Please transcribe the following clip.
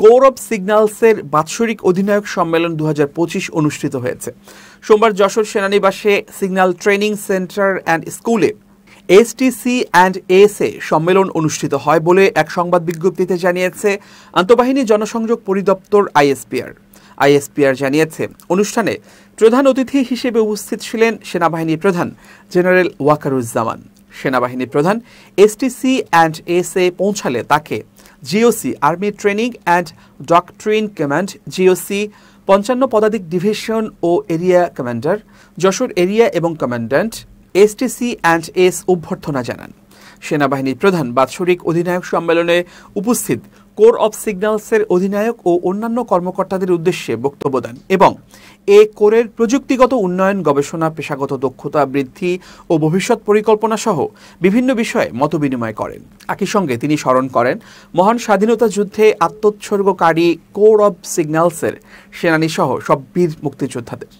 Core of সিগন্যালসের বাৎসরিক অধিনায়ক সম্মেলন 2025 অনুষ্ঠিত হয়েছে। সোমবার যশোর সেনানিবাসে সিগন্যাল ট্রেনিং সেন্টার অ্যান্ড স্কুলে এসটিসি অ্যান্ড এসএ সম্মেলন অনুষ্ঠিত হয় বলে এক সংবাদ বিজ্ঞপ্তিতে জানিয়েছে আন্তঃবাহিনী জনসংযোগ পরিদপ্তর আইএসপিআর জানিয়েছে, অনুষ্ঠানে প্রধান অতিথি হিসেবে উপস্থিত ছিলেন সেনাবাহিনী প্রধান জেনারেল ওয়াকারুজ্জামান। সেনাবাহিনী প্রধান এসটিসি অ্যান্ড এসএ পৌঁছালে তাকে GOC army training and doctrine command GOC 55 পদাতিক ডিভিশন ও এরিয়া কমান্ডার যশোর এরিয়া এবং কমান্ড্যান্ট এসটিসি অ্যান্ড এস অভ্যর্থনা জানান। সেনাবাহিনী প্রধান বাৎসরিক অধিনায়ক সম্মেলনে উপস্থিত কোর অব সিগন্যালসের অধিনায়ক ও অন্যান্য কর্মকর্তাদের উদ্দেশ্যে বক্তব্য দেন এবং এ কোরের প্রযুক্তিগত উন্নয়ন, গবেষণা, পেশাগত দক্ষতা বৃদ্ধি ও ভবিষ্যৎ পরিকল্পনা সহ বিভিন্ন বিষয়ে মতবিনিময় করেন। একই সঙ্গে তিনি স্মরণ করেন মহান স্বাধীনতা যুদ্ধে আত্মোৎসর্গকারী কোর অব সিগন্যালসের সেনানীসহ সব বীর মুক্তিযোদ্ধাদের।